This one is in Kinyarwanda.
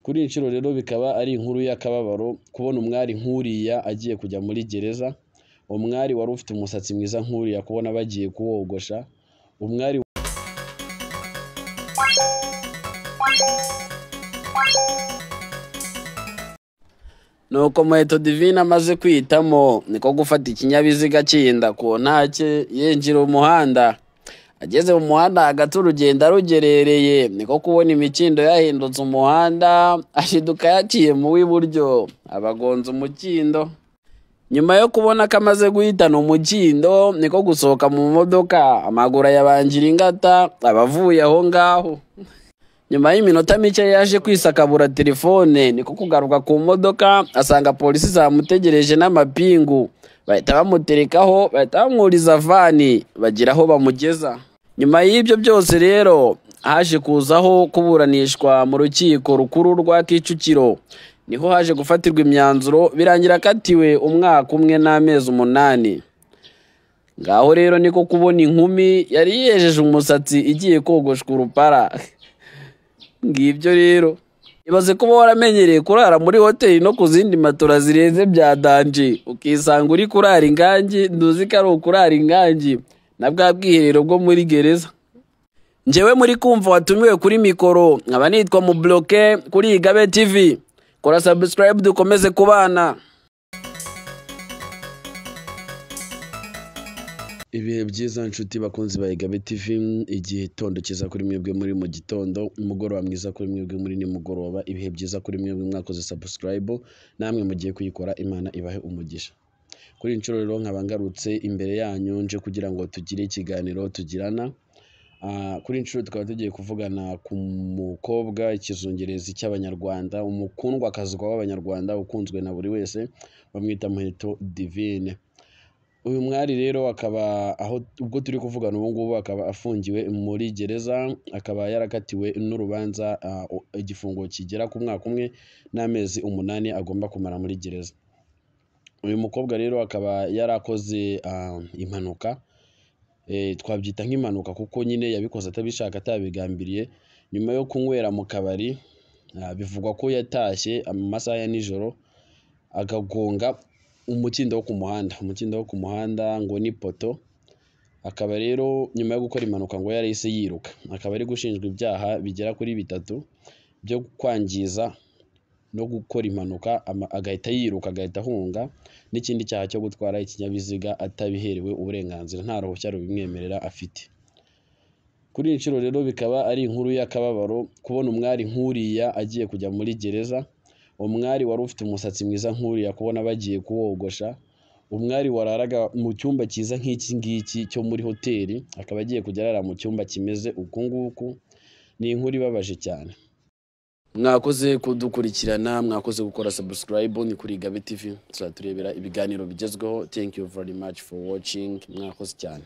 Kuri inshuro rero bikaba ari inkuru y'akababaro kubona umwari nkuriya agiye kujya muri gereza. Umwari wari ufite umusatsi mwiza nkuriya kubona bagiye kuwogosha. Umwari nuko Muheto Divine amaze kwitamo niko gufata ikinyabiziga cyinda ku ntake yinjira umuhanda. Ageze mu muhanda hagati urugendo rugerereye niko kubona imikindo yahindutse umuhanda, ashiduka yaciye mu w'iburyo abagonza umukindo. Nyuma yo kubona ko amaze guhitana umukindo niko gusohoka mu modoka, amaguru yabangira ingata abavuye aho ngaho. Nyuma y'iminota mike yaje kwisakabura telefone niko kugaruka ku modoka asanga polisi zamutegereje n'amapingu, bahita bamuterekaho, bahita bamwuriza vani bagira aho bamugeza. Nyuma y'ibyo byose rero haje kuzaho kuburanishwa mu rukiko rukuru rwa Kicukiro, niho haje gufatirwa imyanzuro birangira akatiwe umwaka umwe n'amezi 8. Ngaho rero niko kubona inkumi yari yejeje umusatsi igiye kogoshwa urupara. Ngibyo rero ibaze kuba waramenyereye kurara muri hoteli no ku zindi matora zirenze bya danje, ukisanga uri kurara ingangi, nduzi ko ari ukurara ingangi na bwa bwiherero bwo muri gereza. Njyewe muri kumva watumiwe kuri mikoro, nkaba nitwa Mubloke kuri Igabe TV. Kora subscribe dukomeze kubana. Ibihe byiza nshuti bakunzi ba Igabe TV, igihe tondo kiza kuri mwebwe muri mu gitondo, umugoroba mwiza kuri mwebwe muri nimugoroba, ibihe byiza kuri mwebwe mwakoze subscribe namwe mugiye kuyikora, Imana ibahe umugisha. Kuri inshuro rero nkaba ngarutse imbere yanyu nje kugira ngo tugire ikiganiro tugirana. Kuri inshuro tukaba tugiye kuvugana ku mukobwa ikizungerezi cy'abanyarwanda, umukundwa kazwa w'abanyarwanda ukunzwe na buri wese, bamwita Muheto Divine. Uyu mwari rero akaba aho ubwo turi kuvugana ubu ngubu akaba afungiwe muri gereza, akaba yarakatiwe n'urubanza igifungo kigera ku mwaka umwe n'amezi 8 agomba kumara muri gereza. Uyu mukobwa rero akaba yarakoze impanuka, twabyita nk'impanuka kuko nyine yabikoze atabishaka atabigambiriye. Nyuma yo kunywera mu kabari, bivugwa ko yatashye mu masaha ya nijoro agagonga umukindo wo ku muhanda ngo ni poto. Akaba rero nyuma yo gukora impanuka ngo yarahise yiruka, akaba ari gushinjwa ibyaha bigera kuri 3 byo kwangiza no gukora impanuka, agahita yiruka agahita ahunga, n'ikindi cyaha cyo gutwara ikinyabiziga atabiherewe uburenganzira, nta ruhushya rubimwemerera afite. Kuri inshuro rero bikaba ari inkuru y'akababaro kubona umwari nkuriya agiye kujya muri gereza. Umwari wari ufite umusatsi mwiza nkuriya kubona bagiye kuwogosha. Umwari wararaga mu cyumba cyiza nk'iki ngiki cyo muri hoteli akaba agiye kujya arara mu cyumba kimeze uku nguku. Ni inkuru ibabaje cyane. Mwakoze kudukurikirana, mwakoze gukora subscribe, ni kuri Igabe TV. Tuzaturebera ibiganiro bigezweho. Thank you very much for watching. Mwakoze cyane.